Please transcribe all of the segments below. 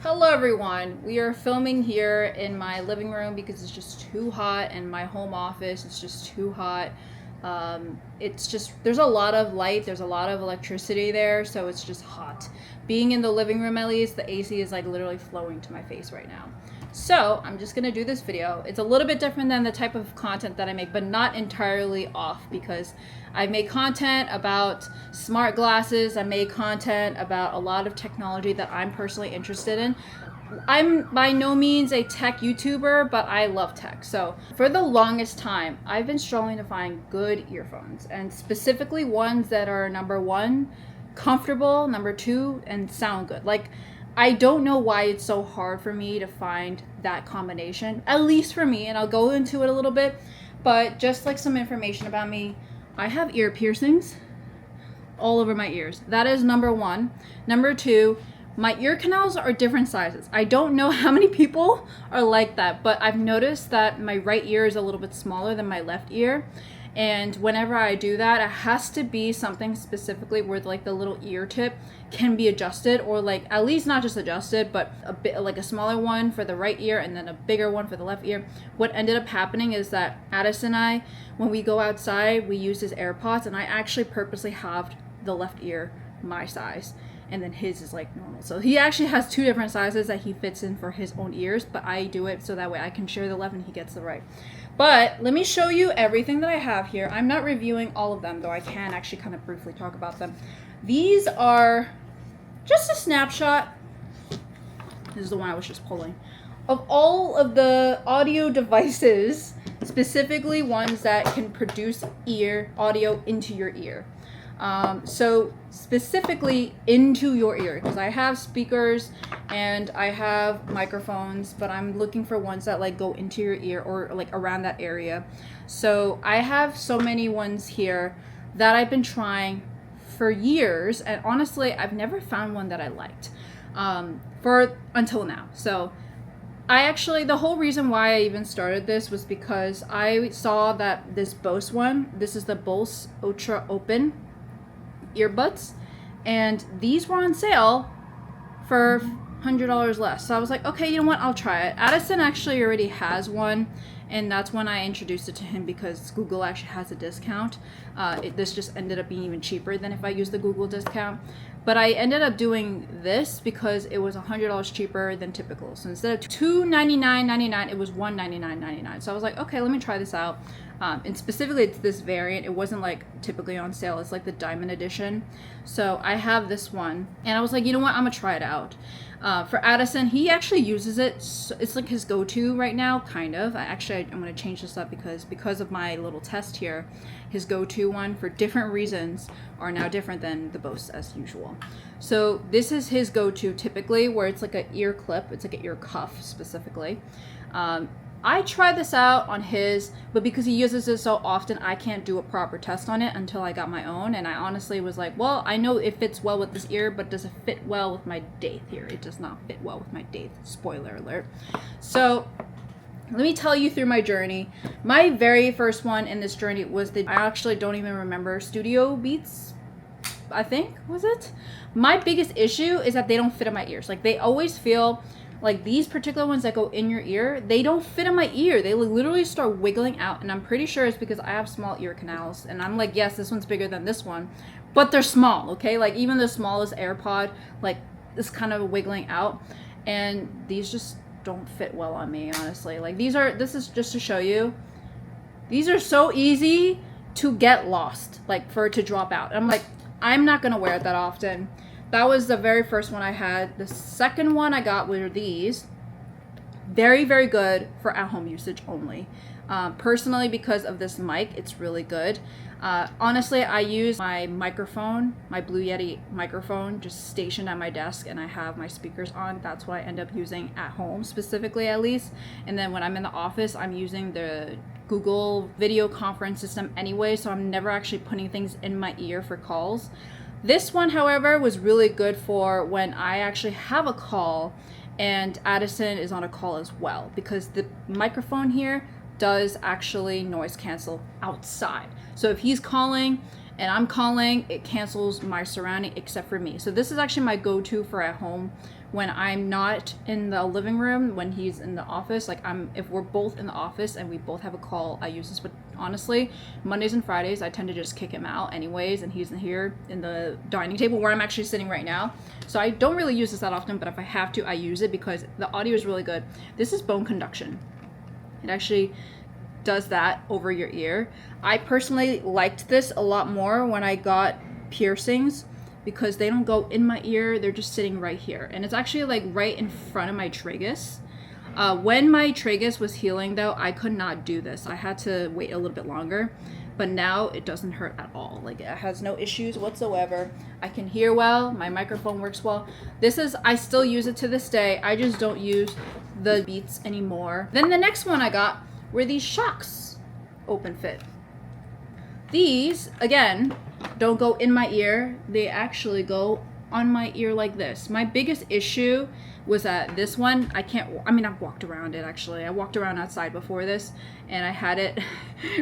Hello everyone, we are filming here in my living room because it's just too hot, and my home office is just too hot. It's just, there's a lot of light, there's a lot of electricity there, so it's just hot. Being in the living room, at least, the AC is like literally flowing to my face right now. So I'm just gonna do this video. It's a little bit different than the type of content that I make, but not entirely off, because I make content about smart glasses, I make content about a lot of technology that I'm personally interested in. I'm by no means a tech YouTuber, but I love tech. So for the longest time, I've been struggling to find good earphones, and specifically ones that are number one, comfortable, number two, and sound good. Like, I don't know why it's so hard for me to find that combination, at least for me, and I'll go into it a little bit, but just like some information about me, I have ear piercings all over my ears. That is number one. Number two, my ear canals are different sizes. I don't know how many people are like that, but I've noticed that my right ear is a little bit smaller than my left ear. And whenever I do that, it has to be something specifically where like the little ear tip can be adjusted, or like at least not just adjusted, but a bit like a smaller one for the right ear and then a bigger one for the left ear. What ended up happening is that Addison and I, when we go outside, we use his AirPods, and I actually purposely halved the left ear my size, and then his is like normal. So he actually has two different sizes that he fits in for his own ears, but I do it so that way I can share the left and he gets the right. But let me show you everything that I have here. I'm not reviewing all of them, though I can actually kind of briefly talk about them. These are just a snapshot. This is the one I was just pulling. Of all of the audio devices, specifically ones that can produce audio into your ear. So specifically into your ear, because I have speakers and I have microphones, but I'm looking for ones that like go into your ear or like around that area. So I have so many ones here that I've been trying for years, and honestly I've never found one that I liked until now. So the whole reason why I even started this was because I saw that this Bose one, this is the Bose Ultra Open earbuds, and these were on sale for $100 less. So I was like, okay, you know what, I'll try it. Addison actually already has one, and that's when I introduced it to him because Google actually has a discount. This just ended up being even cheaper than if I used the Google discount. But I ended up doing this because it was $100 cheaper than typical. So instead of $299.99, it was $199.99. So I was like, okay, let me try this out. And specifically, it's this variant. It wasn't like typically on sale. It's like the diamond edition. So I have this one, and I was like, you know what? I'm gonna try it out. For Addison, he actually uses it. So it's like his go-to right now, kind of. I'm gonna change this up because of my little test here. His go-to one for different reasons are now different than the Bose as usual. So this is his go-to typically, where it's like an ear clip. It's like an ear cuff specifically. I tried this out on his, but because he uses it so often, I can't do a proper test on it until I got my own. And I honestly was like, well, I know it fits well with this ear, but does it fit well with my daith here? It does not fit well with my daith. Spoiler alert. So let me tell you through my journey. My very first one in this journey was I actually don't even remember, Studio Beats, I think, was it? My biggest issue is that they don't fit in my ears. Like, they always feel like these particular ones that go in your ear, they don't fit in my ear. They literally start wiggling out, and I'm pretty sure it's because I have small ear canals, and I'm like, yes, this one's bigger than this one, but they're small, okay? Like, even the smallest AirPod, like, is kind of wiggling out, and these just don't fit well on me, honestly. Like, this is just to show you, these are so easy to get lost, like, for it to drop out. I'm like, I'm not gonna wear it that often. That was the very first one I had. The second one I got were these. Very, very good for at-home usage only. Personally, because of this mic, it's really good. Honestly, I use my microphone, my Blue Yeti microphone, just stationed at my desk, and I have my speakers on. That's what I end up using at home, specifically at least. And then when I'm in the office, I'm using the Google video conference system anyway, so I'm never actually putting things in my ear for calls. This one, however, was really good for when I actually have a call and Addison is on a call as well, because the microphone here does actually noise cancel outside. So if he's calling and I'm calling, it cancels my surrounding except for me. So this is actually my go-to for at home when I'm not in the living room, when he's in the office. Like if we're both in the office and we both have a call, I use this. But honestly, Mondays and Fridays, I tend to just kick him out anyways, and he's in here in the dining table where I'm actually sitting right now. So I don't really use this that often, but if I have to, I use it because the audio is really good. This is bone conduction. It actually does that over your ear. I personally liked this a lot more when I got piercings, because they don't go in my ear, they're just sitting right here. And it's actually like right in front of my tragus. When my tragus was healing though, I could not do this. I had to wait a little bit longer, but now it doesn't hurt at all. Like it has no issues whatsoever. I can hear well, my microphone works well. I still use it to this day. I just don't use the Beats anymore. Then the next one I got were these Shokz OpenFit. These, again, don't go in my ear. They actually go on my ear like this. My biggest issue was that this one, I've walked around it actually. I walked around outside before this, and I had it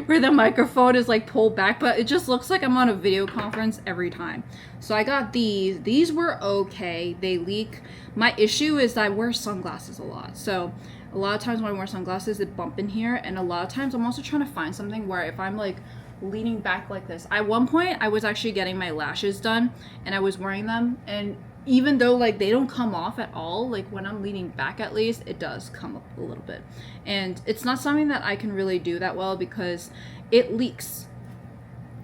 where the microphone is like pulled back, but it just looks like I'm on a video conference every time. So I got these. These were okay. They leak. My issue is that I wear sunglasses a lot. So a lot of times when I wear sunglasses, it bump in here, and a lot of times I'm also trying to find something where if I'm like leaning back like this. At one point, I was actually getting my lashes done, and I was wearing them, and even though like they don't come off at all, like when I'm leaning back at least, it does come up a little bit. And it's not something that I can really do that well because it leaks.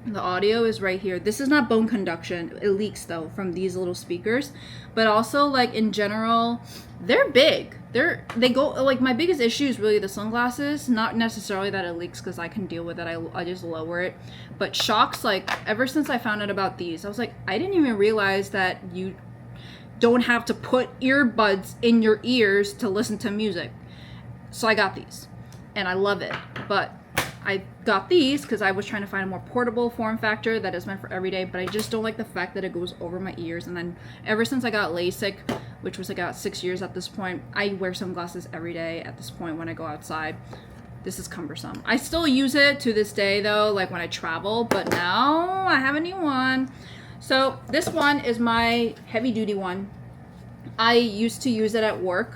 The audio is right here. This is not bone conduction. It leaks though from these little speakers. But also like in general, they're big. They go like, my biggest issue is really the sunglasses, not necessarily that it leaks because I can deal with it. I just lower it. But Shokz, like ever since I found out about these, I was like, I didn't even realize that you don't have to put earbuds in your ears to listen to music. So I got these and I love it. But I got these because I was trying to find a more portable form factor that is meant for every day, but I just don't like the fact that it goes over my ears. And then ever since I got LASIK, which was like about 6 years at this point, I wear sunglasses every day at this point when I go outside. This is cumbersome. I still use it to this day though, like when I travel, but now I have a new one. So this one is my heavy duty one. I used to use it at work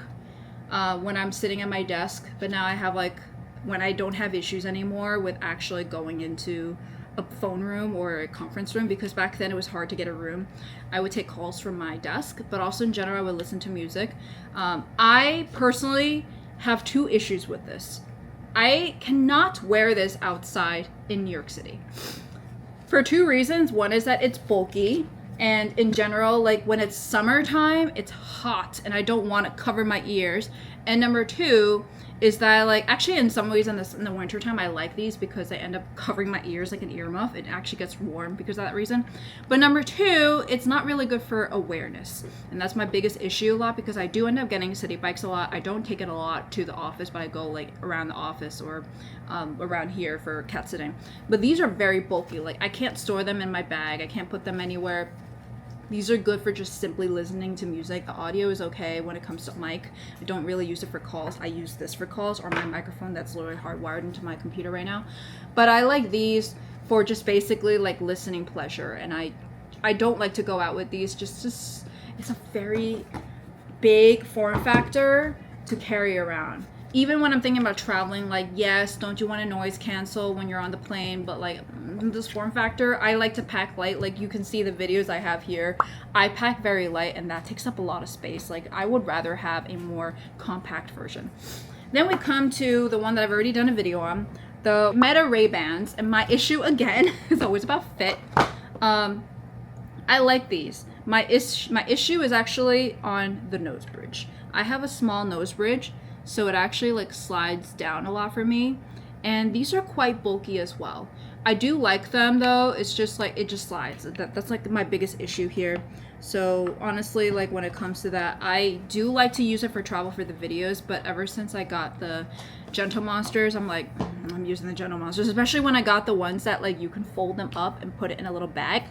when I'm sitting at my desk, but now I have like, when I don't have issues anymore with actually going into a phone room or a conference room, because back then it was hard to get a room. I would take calls from my desk, but also in general I would listen to music. I personally have 2 issues with this. I cannot wear this outside in New York City for 2 reasons. One is that it's bulky, and in general, like when it's summertime, it's hot and I don't want to cover my ears. And number 2 is that, like, actually in some ways in the winter time I like these because they end up covering my ears like an earmuff. It actually gets warm because of that reason. But number 2, it's not really good for awareness, and that's my biggest issue a lot, because I do end up getting city bikes a lot. I don't take it a lot to the office, but I go like around the office or around here for cat sitting. But these are very bulky. Like I can't store them in my bag. I can't put them anywhere. These are good for just simply listening to music. The audio is okay when it comes to mic. I don't really use it for calls. I use this for calls, or my microphone that's literally hardwired into my computer right now. But I like these for just basically like listening pleasure. And I don't like to go out with these. Just it's a very big form factor to carry around. Even when I'm thinking about traveling, like, yes, don't you want to noise cancel when you're on the plane, but like this form factor, I like to pack light. Like you can see the videos I have here, I pack very light, and that takes up a lot of space. Like I would rather have a more compact version. Then we come to the one that I've already done a video on, the Meta Raybans, and my issue again is always about fit. I like these. My issue is actually on the nose bridge. I have a small nose bridge, so it actually like slides down a lot for me, and these are quite bulky as well. I do like them though, it's just like it just slides. That's like my biggest issue here. So honestly, like when it comes to that, I do like to use it for travel for the videos, but ever since I got the Gentle Monsters, I'm like, I'm using the Gentle Monsters, especially when I got the ones that like you can fold them up and put it in a little bag.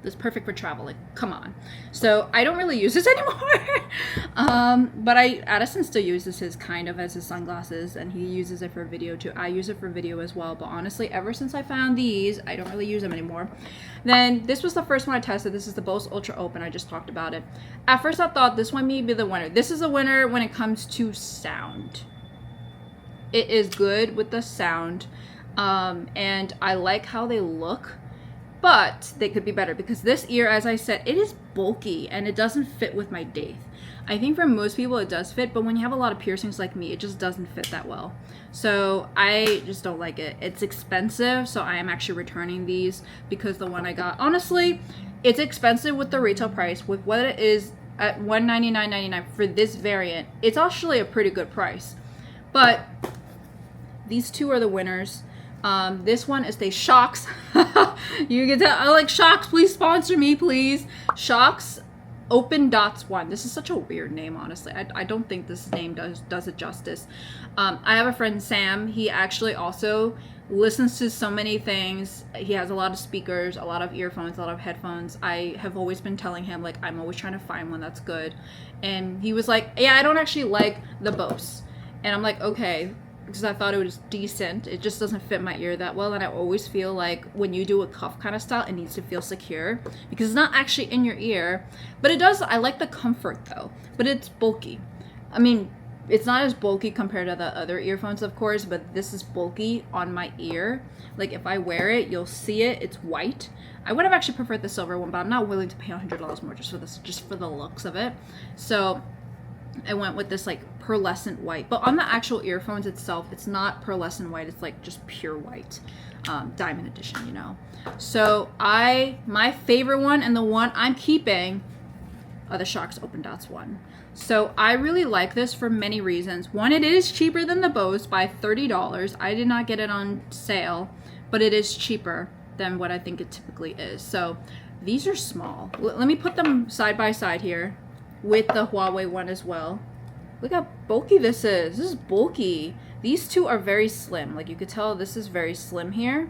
It's perfect for travel. Like, come on. So I don't really use this anymore. But Addison still uses his kind of as his sunglasses, and he uses it for video too. I use it for video as well. But honestly, ever since I found these, I don't really use them anymore. Then this was the first one I tested. This is the Bose Ultra Open. I just talked about it. At first, I thought this one may be the winner. This is a winner when it comes to sound. It is good with the sound, and I like how they look, but they could be better because this ear, as I said, it is bulky and it doesn't fit with my daith. I think for most people it does fit, but when you have a lot of piercings like me, it just doesn't fit that well. So I just don't like it. It's expensive, so I am actually returning these because the one I got, honestly, it's expensive with the retail price. With what it is at $199.99 for this variant, it's actually a pretty good price. But these two are the winners. This one is the Shokz. You can tell I like Shokz. Please sponsor me, please. Shokz OpenDots One. This is such a weird name, honestly. I don't think this name does it justice. I have a friend, Sam. He actually also listens to so many things. He has a lot of speakers, a lot of earphones, a lot of headphones. I have always been telling him, like, I'm always trying to find one that's good. And he was like, yeah, I don't actually like the Bose. And I'm like, okay, because I thought it was decent. It just doesn't fit my ear that well, and I always feel like when you do a cuff kind of style, it needs to feel secure because it's not actually in your ear, but it does. I like the comfort though, but it's bulky. I mean, it's not as bulky compared to the other earphones, of course, but this is bulky on my ear. Like if I wear it, you'll see it. It's white. I would have actually preferred the silver one, but I'm not willing to pay $100 more just for this, just for the looks of it. So I went with this like pearlescent white, but on the actual earphones itself, it's not pearlescent white. It's like just pure white, diamond edition, you know. So my favorite one and the one I'm keeping are the Shokz OpenDots One. So I really like this for many reasons. One, it is cheaper than the Bose by $30. I did not get it on sale, but it is cheaper than what I think it typically is. So these are small. Let me put them side by side here with the Huawei one as well. Look how bulky this is. This is bulky. These two are very slim. Like you could tell this is very slim here.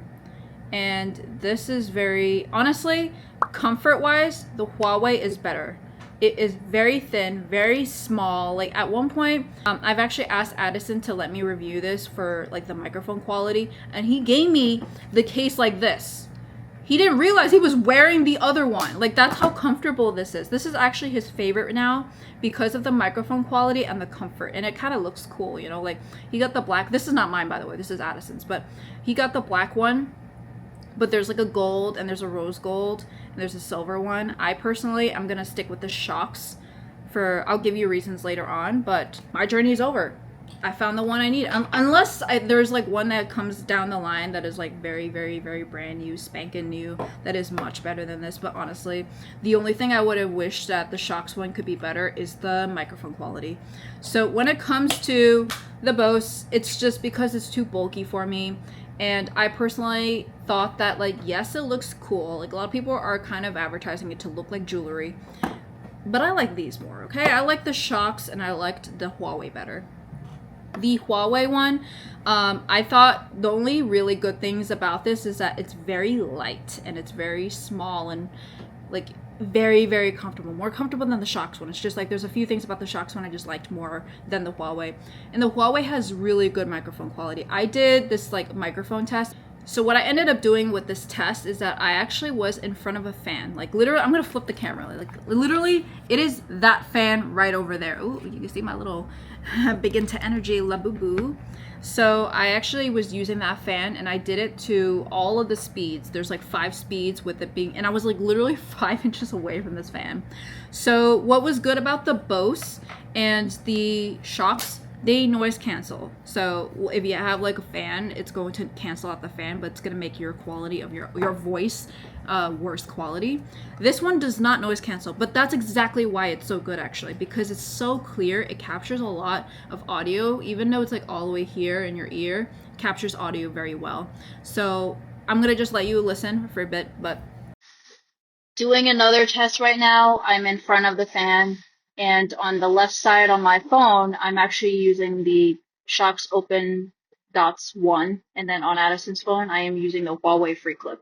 And this is very, honestly, comfort-wise, the Huawei is better. It is very thin, very small. Like at one point, I've actually asked Addison to let me review this for like the microphone quality. And he gave me the case like this. He didn't realize he was wearing the other one. Like that's how comfortable this is. This is actually his favorite now because of the microphone quality and the comfort. And it kind of looks cool, you know, like he got the black. This is not mine, by the way. This is Addison's, but he got the black one, but there's like a gold and there's a rose gold and there's a silver one. I personally, I'm going to stick with the Shokz I'll give you reasons later on, but my journey is over. I found the one I need. Unless there's like one that comes down the line that is like very, very, very brand new, spanking new, that is much better than this. But honestly, the only thing I would have wished that the Shokz one could be better is the microphone quality. So when it comes to the Bose, it's just because it's too bulky for me. And I personally thought that, like, yes, it looks cool. Like a lot of people are kind of advertising it to look like jewelry. But I like these more, okay? I like the Shokz and I liked the Huawei better. The Huawei one, I thought the only really good things about this is that it's very light and it's very small and like very, very comfortable. More comfortable than the Shokz one. It's just like there's a few things about the Shokz one I just liked more than the Huawei. And the Huawei has really good microphone quality. I did this like microphone test. So what I ended up doing with this test is that I actually was in front of a fan. Like literally, I'm gonna flip the camera. Like literally, it is that fan right over there. Oh, you can see my little big into energy Labubu. So I actually was using that fan and I did it to all of the speeds. There's like 5 speeds with it being, and I was like literally 5 inches away from this fan. So what was good about the Bose and the Shokz, they noise cancel. So if you have like a fan, it's going to cancel out the fan, but it's going to make your quality of your voice worse quality. This one does not noise cancel, but that's exactly why it's so good actually, because it's so clear. It captures a lot of audio, even though it's like all the way here in your ear, captures audio very well. So I'm going to just let you listen for a bit, but doing another test right now. I'm in front of the fan. And on the left side on my phone, I'm actually using the Shokz OpenDots One. And then on Addison's phone, I am using the Huawei Freeclip.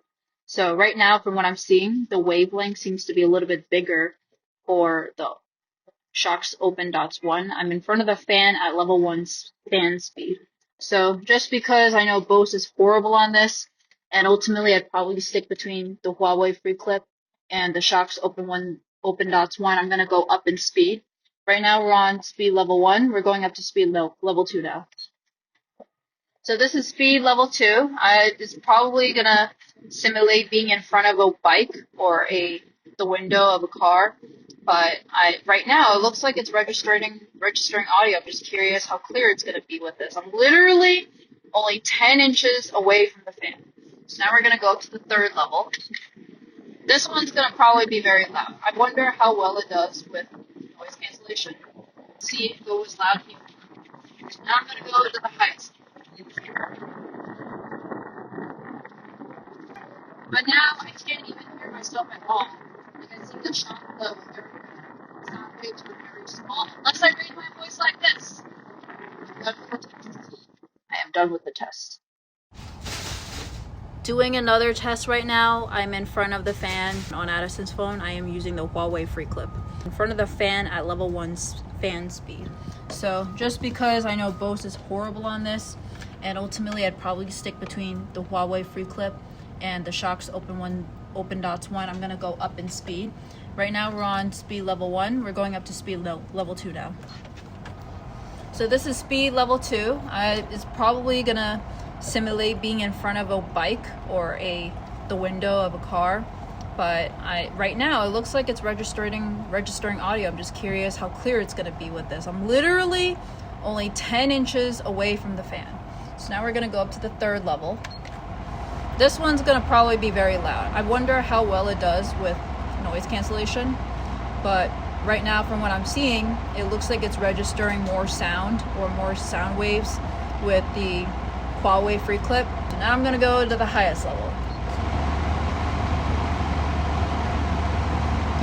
So right now, from what I'm seeing, the wavelength seems to be a little bit bigger for the Shokz OpenDots One. I'm in front of the fan at level 1 fan speed. So just because I know Bose is horrible on this, and ultimately I'd probably stick between the Huawei Freeclip and the Shokz OpenDots One, I'm going to go up in speed. Right now we're on speed level 1. We're going up to speed level 2 now. So this is speed level 2. It's probably going to simulate being in front of a bike or the window of a car. But right now it looks like it's registering audio. I'm just curious how clear it's going to be with this. I'm literally only 10 inches away from the fan. So now we're going to go up to the third level. This one's going to probably be very loud. I wonder how well it does with noise cancellation. See if it goes loud here. So now I'm going to go to the highest. But now I can't even hear myself at all. And I think the shock level sound waves are very small. Unless I read my voice like this. I am done with the test. Doing another test right now. I'm in front of the fan on Addison's phone. I am using the Huawei Freeclip. In front of the fan at level 1 fan speed. So just because I know Bose is horrible on this, and ultimately I'd probably stick between the Huawei Freeclip and the Shokz OpenDots One, I'm gonna go up in speed. Right now we're on speed level 1. We're going up to speed level 2 now. So this is speed level 2. It's probably gonna simulate being in front of a bike or the window of a car. But right now it looks like it's registering audio. I'm just curious how clear it's gonna be with this. I'm literally only 10 inches away from the fan. So now we're gonna go up to the third level. This one's gonna probably be very loud. I wonder how well it does with noise cancellation. But right now, from what I'm seeing, it looks like it's registering more sound or more sound waves with the Huawei Freeclip. So now I'm gonna go to the highest level.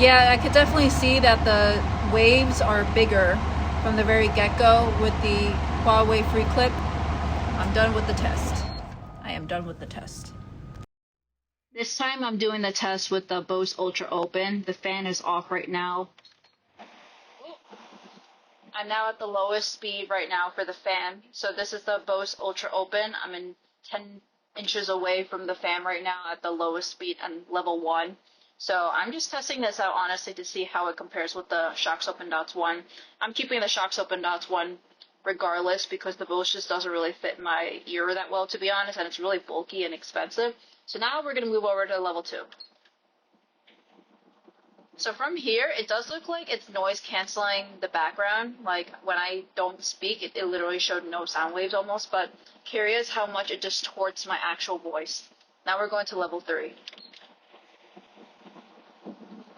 Yeah, I could definitely see that the waves are bigger from the very get-go with the Huawei Freeclip. I'm done with the test. I am done with the test. This time I'm doing the test with the Bose Ultra Open. The fan is off right now. I'm now at the lowest speed right now for the fan. So this is the Bose Ultra Open. I'm in 10 inches away from the fan right now at the lowest speed and level 1. So I'm just testing this out honestly to see how it compares with the Shokz OpenDots One. I'm keeping the Shokz OpenDots One regardless because the Bose just doesn't really fit my ear that well, to be honest, and it's really bulky and expensive. So now we're going to move over to level 2. So from here, it does look like it's noise canceling the background. Like when I don't speak, it literally showed no sound waves almost, but curious how much it distorts my actual voice. Now we're going to level 3.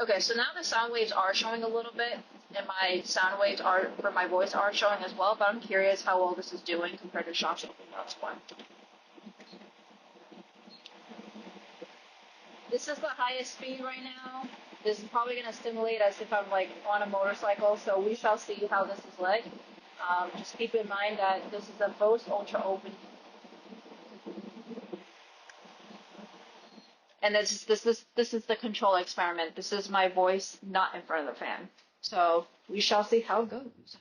Okay, so now the sound waves are showing a little bit, and my sound waves for my voice are showing as well, but I'm curious how well this is doing compared to Shokz OpenDots One. This is the highest speed right now. This is probably going to stimulate as if I'm like on a motorcycle, so we shall see how this is like. Just keep in mind that this is a Bose Ultra Open. And this is the control experiment. This is my voice not in front of the fan. So we shall see how it goes.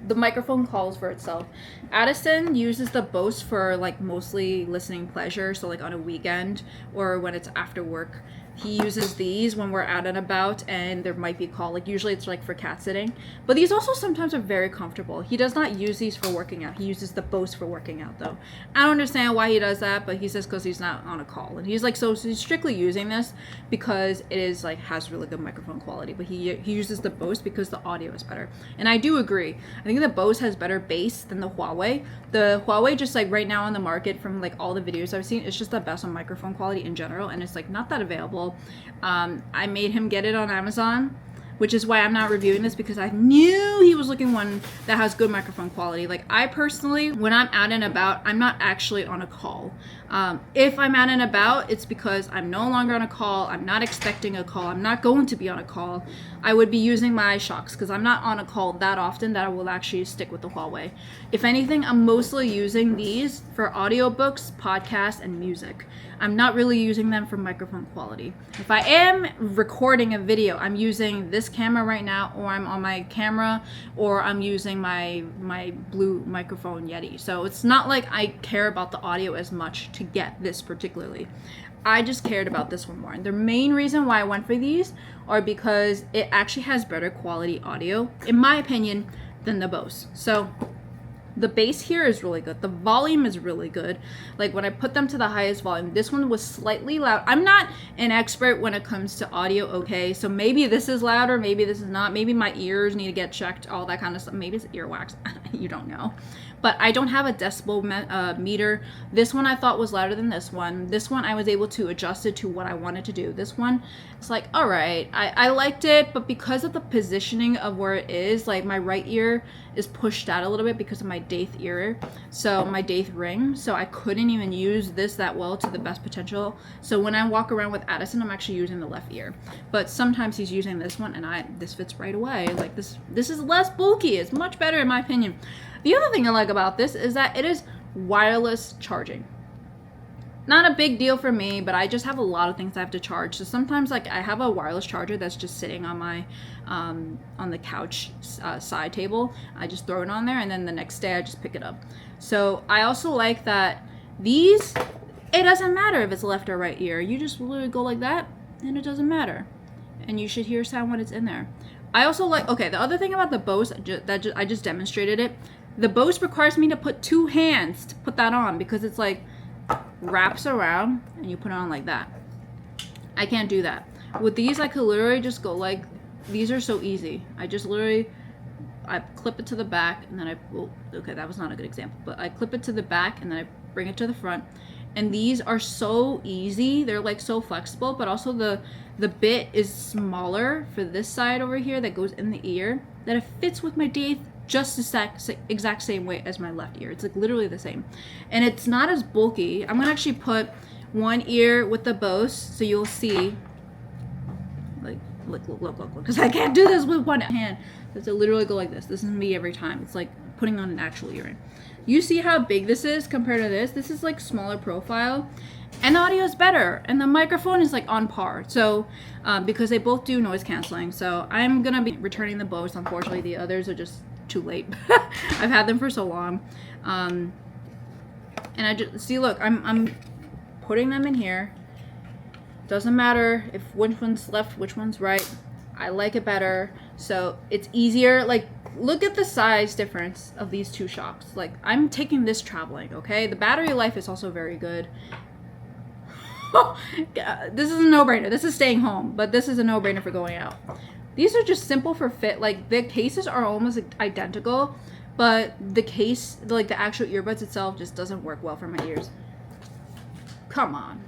The microphone calls for itself. Addison uses the Bose for like mostly listening pleasure, so like on a weekend or when it's after work. He uses these when we're out and about and there might be a call. Like usually it's like for cat sitting. But these also sometimes are very comfortable. He does not use these for working out. He uses the Bose for working out though. I don't understand why he does that, but he says because he's not on a call. And he's like, so he's strictly using this because it is like has really good microphone quality. But he uses the Bose because the audio is better. And I do agree. I think the Bose has better bass than the Huawei. The Huawei just like right now on the market from like all the videos I've seen, it's just the best on microphone quality in general. And it's like not that available. I made him get it on Amazon. which is why I'm not reviewing this, because I knew he was looking one that has good microphone quality. Like, I personally, when I'm out and about, I'm not actually on a call. If I'm out and about, it's because I'm no longer on a call. I'm not expecting a call. I'm not going to be on a call. I would be using my Shokz because I'm not on a call that often that I will actually stick with the Huawei. If anything, I'm mostly using these for audiobooks, podcasts, and music. I'm not really using them for microphone quality. If I am recording a video, I'm using this camera right now, or I'm on my camera, or I'm using my Blue microphone Yeti. So it's not like I care about the audio as much to get this particularly. I just cared about this one more. And the main reason why I went for these are because it actually has better quality audio, in my opinion, than the Bose. So the bass here is really good. The volume is really good. Like, when I put them to the highest volume, this one was slightly loud. I'm not an expert when it comes to audio, okay? So maybe this is louder, maybe this is not. Maybe my ears need to get checked, all that kind of stuff. Maybe it's earwax. You don't know. But I don't have a decibel meter. This one I thought was louder than this one. This one I was able to adjust it to what I wanted to do. This one, it's like, all right, I liked it, but because of the positioning of where it is, like, my right ear is pushed out a little bit because of my eighth ear, so my eighth ring, so I couldn't even use this that well to the best potential. So when I walk around with Addison, I'm actually using the left ear, but sometimes he's using this one, and this fits right away. Like, this is less bulky. It's much better in my opinion. The other thing I like about this is that it is wireless charging. Not a big deal for me, but I just have a lot of things I have to charge. So sometimes, like, I have a wireless charger that's just sitting on my on the couch side table. I just throw it on there, and then the next day I just pick it up. So I also like that these, it doesn't matter if it's left or right ear. You just literally go like that, and it doesn't matter. And you should hear sound when it's in there. I also like, okay, the other thing about the Bose, I just demonstrated it. The Bose requires me to put two hands to put that on, because it's like wraps around and you put it on like that. I can't do that. With these, I could literally just go like, these are so easy. I just literally, I clip it to the back, and then okay, that was not a good example, but I clip it to the back and then I bring it to the front. And these are so easy. They're like so flexible, but also the bit is smaller for this side over here that goes in the ear, that it fits with my teeth just the exact same way as my left ear. It's like literally the same, and it's not as bulky. I'm gonna actually put one ear with the Bose, so you'll see. Like, look, because I can't do this with one hand. So to literally go like this. This is me every time. It's like putting on an actual earring. You see how big this is compared to this? This is like smaller profile, and the audio is better, and the microphone is like on par. So because they both do noise canceling, so I'm gonna be returning the Bose. Unfortunately, the others are just too late. I've had them for so long, and I just see, look, I'm putting them in here. Doesn't matter if which one's left, which one's right. I like it better, so it's easier. Like, look at the size difference of these two Shokz. Like, I'm taking this traveling, okay? The battery life is also very good. This is a no-brainer. This is staying home, but this is a no-brainer for going out. These are just simple for fit. Like, the cases are almost identical, but the case, like the actual earbuds itself, just doesn't work well for my ears. Come on.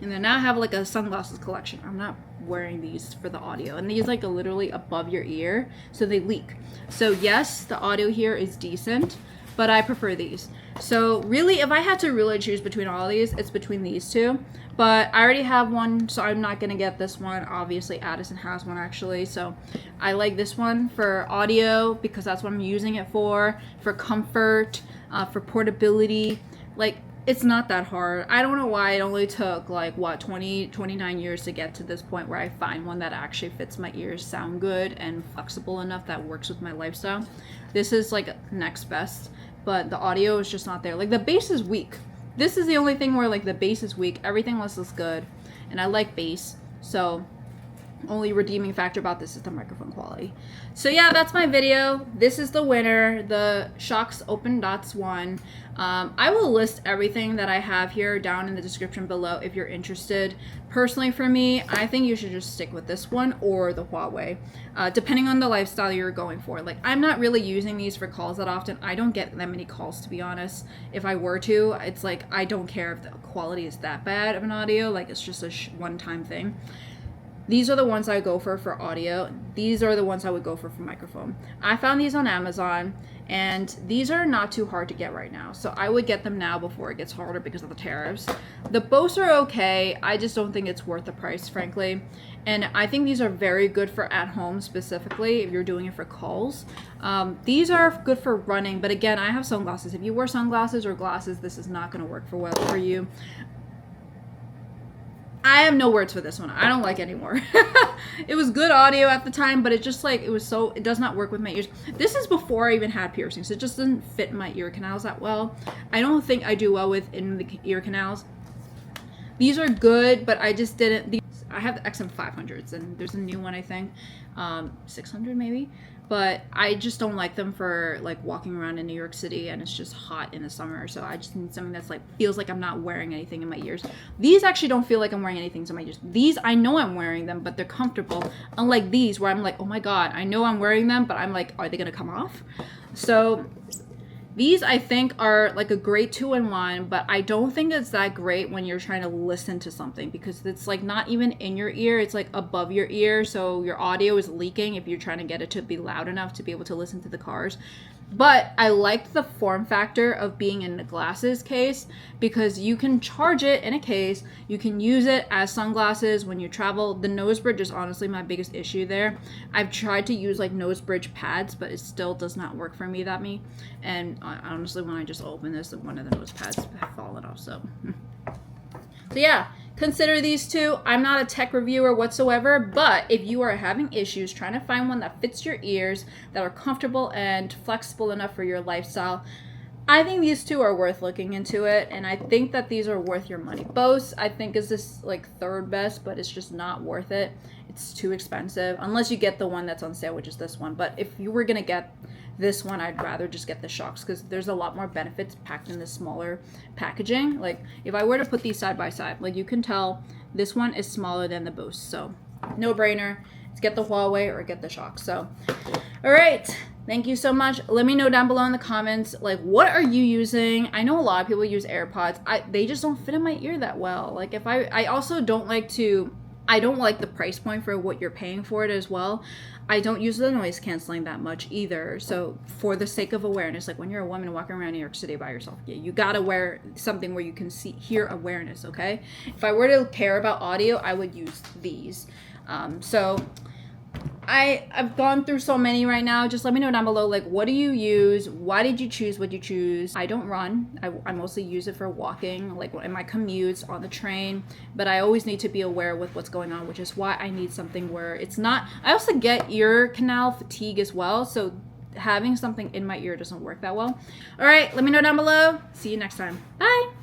And then now I have like a sunglasses collection. I'm not wearing these for the audio, and these like are literally above your ear, so they leak. So yes, the audio here is decent, but I prefer these. So really, if I had to really choose between all of these, it's between these two. But I already have one, so I'm not gonna get this one. Obviously, Addison has one actually, so I like this one for audio because that's what I'm using it for comfort, for portability. Like, it's not that hard. I don't know why it only took like, what, 29 years to get to this point where I find one that actually fits my ears, sound good, and flexible enough that works with my lifestyle. This is like next best, but the audio is just not there. Like, the bass is weak. This is the only thing where like the bass is weak. Everything else is good, and I like bass, so only redeeming factor about this is the microphone quality. So yeah, that's my video. This is the winner, the Shokz OpenDots One. I will list everything that I have here down in the description below if you're interested. Personally, for me, I think you should just stick with this one or the Huawei, depending on the lifestyle you're going for. Like, I'm not really using these for calls that often. I don't get that many calls, to be honest. If I were to, it's like, I don't care if the quality is that bad of an audio. Like, it's just a one-time thing. These are the ones I go for audio. These are the ones I would go for microphone. I found these on Amazon, and these are not too hard to get right now. So I would get them now before it gets harder because of the tariffs. The Bose are okay. I just don't think it's worth the price, frankly. And I think these are very good for at home, specifically if you're doing it for calls. These are good for running, but again, I have sunglasses. If you wear sunglasses or glasses, this is not going to work well for you. I have no words for this one. I don't like it anymore. It was good audio at the time, but it just like, it does not work with my ears. This is before I even had piercings. It just doesn't fit my ear canals that well. I don't think I do well with in the ear canals. These are good, but I just didn't. I have the XM500s, and there's a new one, I think, 600 maybe. But I just don't like them for like walking around in New York City, and it's just hot in the summer. So I just need something that's like feels like I'm not wearing anything in my ears. These actually don't feel like I'm wearing anything in my ears. These, I know I'm wearing them, but they're comfortable. Unlike these, where I'm like, oh my god, I know I'm wearing them, but I'm like, are they gonna come off? So these, I think, are like a great 2-in-1, but I don't think it's that great when you're trying to listen to something, because it's like not even in your ear, it's like above your ear, so your audio is leaking if you're trying to get it to be loud enough to be able to listen to the cars. But I liked the form factor of being in the glasses case, because you can charge it in a case, you can use it as sunglasses when you travel. The nose bridge is honestly my biggest issue there. I've tried to use like nose bridge pads, but it still does not work for me that me. And honestly, when I just open this, one of the nose pads have fallen off. So yeah, consider these two. I'm not a tech reviewer whatsoever, but if you are having issues trying to find one that fits your ears, that are comfortable and flexible enough for your lifestyle, I think these two are worth looking into it, and I think that these are worth your money. Bose, I think, is this like third best, but it's just not worth it. It's too expensive, unless you get the one that's on sale, which is this one. But if you were gonna get this one, I'd rather just get the Shokz, because there's a lot more benefits packed in the smaller packaging. Like if I were to put these side by side, like you can tell this one is smaller than the Bose, so no brainer. It's get the Huawei or get the Shokz. So all right, thank you so much. Let me know down below in the comments, like, what are you using? I know a lot of people use AirPods. They just don't fit in my ear that well. Like if I also don't like the price point for what you're paying for it as well. I don't use the noise canceling that much either. So for the sake of awareness, like when you're a woman walking around New York City by yourself, yeah, you gotta wear something where you can hear awareness, okay? If I were to care about audio, I would use these. So I've gone through so many right now. Just let me know down below, like, what do you use? Why did you choose what you choose? I don't run. I mostly use it for walking, like in my commutes, on the train. But I always need to be aware with what's going on, which is why I need something where it's not... I also get ear canal fatigue as well, so having something in my ear doesn't work that well. All right, let me know down below. See you next time. Bye!